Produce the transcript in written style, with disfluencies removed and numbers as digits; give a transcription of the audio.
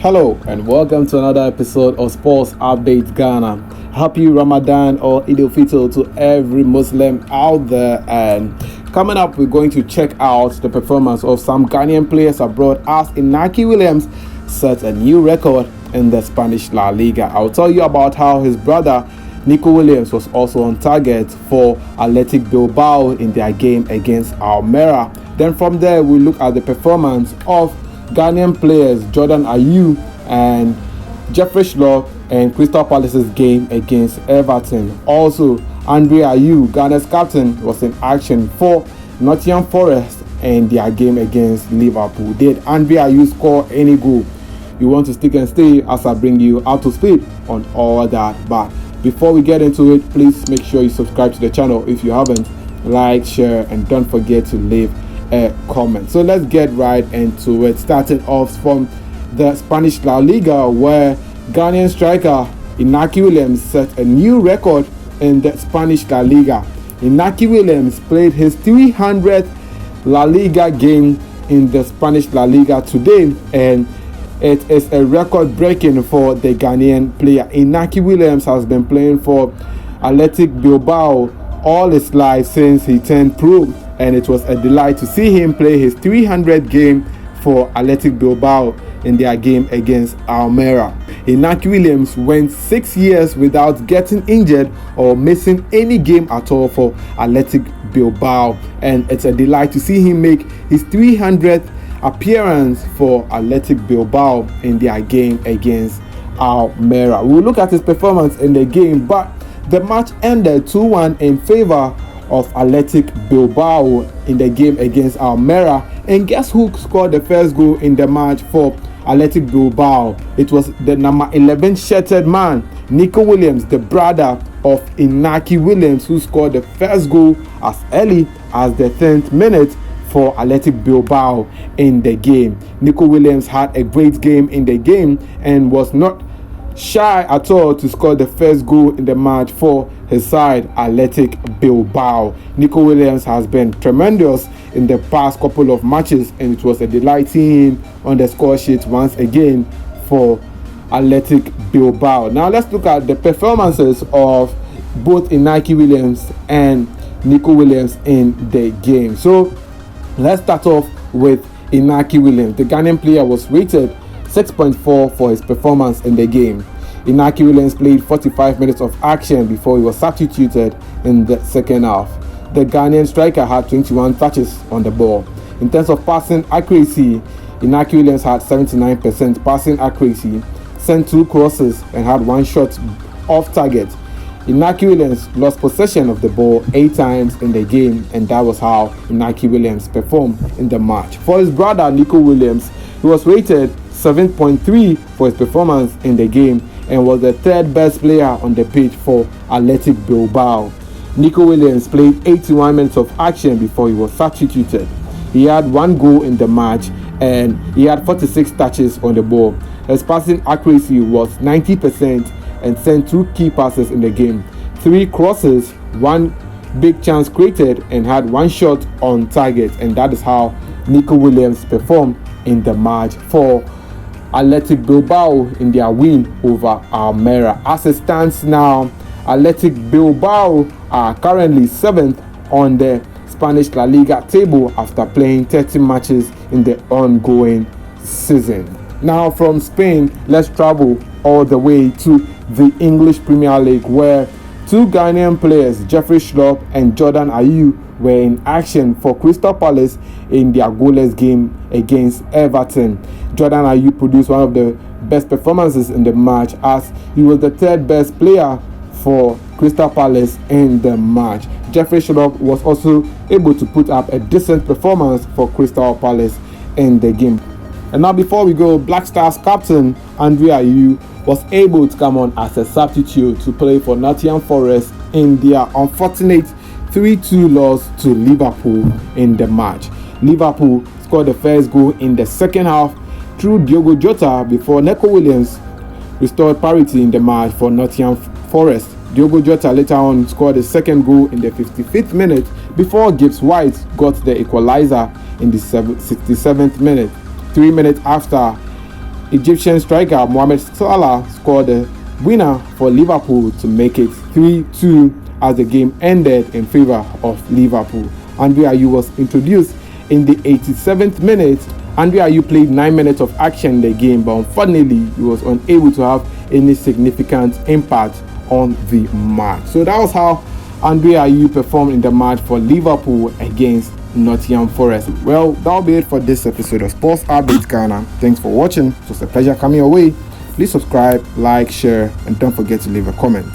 Hello and welcome to another episode of Sports Update Ghana. Happy Ramadan or Eid al-Fitr to every Muslim out there. And coming up, we're going to check out the performance of some Ghanaian players abroad as Inaki Williams set a new record in the Spanish La Liga. I'll tell you about how his brother Nico Williams was also on target for Athletic Bilbao in their game against Almeria. Then from there, we look at the performance of Ghanaian players Jordan Ayew and Dede Schlupp and Crystal Palace's game against Everton. Also, Andre Ayew, Ghana's captain, was in action for Nottingham Forest and their game against Liverpool. Did Andre Ayew score any goal? You want to stick and stay as I bring you up to speed on all that. But before we get into it, please make sure you subscribe to the channel if you haven't. Like, share, and don't forget to leave a comment. So let's get right into it, starting off from the Spanish La Liga, where Ghanaian striker Inaki Williams set a new record in the Spanish La Liga. Inaki Williams played his 300th La Liga game in the Spanish La Liga today, and it is a record breaking for the Ghanaian player. Inaki Williams has been playing for Athletic Bilbao all his life since he turned pro, and it was a delight to see him play his 300th game for Athletic Bilbao in their game against Almeria. Inaki Williams went 6 years without getting injured or missing any game at all for Athletic Bilbao, and it's a delight to see him make his 300th appearance for Athletic Bilbao in their game against Almeria. We'll look at his performance in the game, but the match ended 2-1 in favor of Athletic Bilbao in the game against Almeria. And guess who scored the first goal in the match for Athletic Bilbao? It was the number 11 shirted man, Nico Williams, the brother of Inaki Williams, who scored the first goal as early as the 10th minute for Athletic Bilbao in the game. Nico Williams had a great game in the game and was not shy at all to score the first goal in the match for his side, Athletic Bilbao. Nico Williams has been tremendous in the past couple of matches, and it was a delight seeing him on the score sheet once again for Athletic Bilbao. Now let's look at the performances of both Inaki Williams and Nico Williams in the game. So let's start off with Inaki Williams. The Ghanaian player was rated 6.4 for his performance in the game. Inaki Williams played 45 minutes of action before he was substituted in the second half. The Ghanaian striker had 21 touches on the ball. In terms of passing accuracy, Inaki Williams had 79% passing accuracy, sent 2 crosses and had 1 shot off target. Inaki Williams lost possession of the ball 8 times in the game, and that was how Inaki Williams performed in the match. For his brother Nico Williams, he was rated 7.3 for his performance in the game and was the 3rd best player on the pitch for Athletic Bilbao. Nico Williams played 81 minutes of action before he was substituted. He had 1 goal in the match and he had 46 touches on the ball. His passing accuracy was 90% and sent 2 key passes in the game, 3 crosses, 1 big chance created, and had 1 shot on target, and that is how Nico Williams performed in the match for Athletic Bilbao in their win over Almeria. As it stands now, Athletic Bilbao are currently 7th on the Spanish La Liga table after playing 30 matches in the ongoing season. Now from Spain, let's travel all the way to the English Premier League, where 2 Ghanaian players, Dede Schlupp and Jordan Ayew, were in action for Crystal Palace in their goalless game against Everton. Jordan Ayew produced one of the best performances in the match as he was the 3rd best player for Crystal Palace in the match. Dede Schlupp was also able to put up a decent performance for Crystal Palace in the game. And now before we go, Black Stars captain Andre Ayew was able to come on as a substitute to play for Nottingham Forest in their unfortunate 3-2 loss to Liverpool in the match. Liverpool scored the first goal in the second half through Diogo Jota before Nico Williams restored parity in the match for Nottingham Forest. Diogo Jota later on scored the second goal in the 55th minute before Gibbs White got the equalizer in the 67th minute. 3 minutes after, Egyptian striker Mohamed Salah scored the winner for Liverpool to make it 3-2 as the game ended in favor of Liverpool. Andre Ayew was introduced in the 87th minute. Andre Ayew played 9 minutes of action in the game, but unfortunately he was unable to have any significant impact on the match. So that was how Andre Ayew performed in the match for Liverpool against Nottingham Forest. Well, that'll be it for this episode of Sports Updates Ghana. Thanks for watching. It was a pleasure coming your way. Please subscribe, like, share, and don't forget to leave a comment.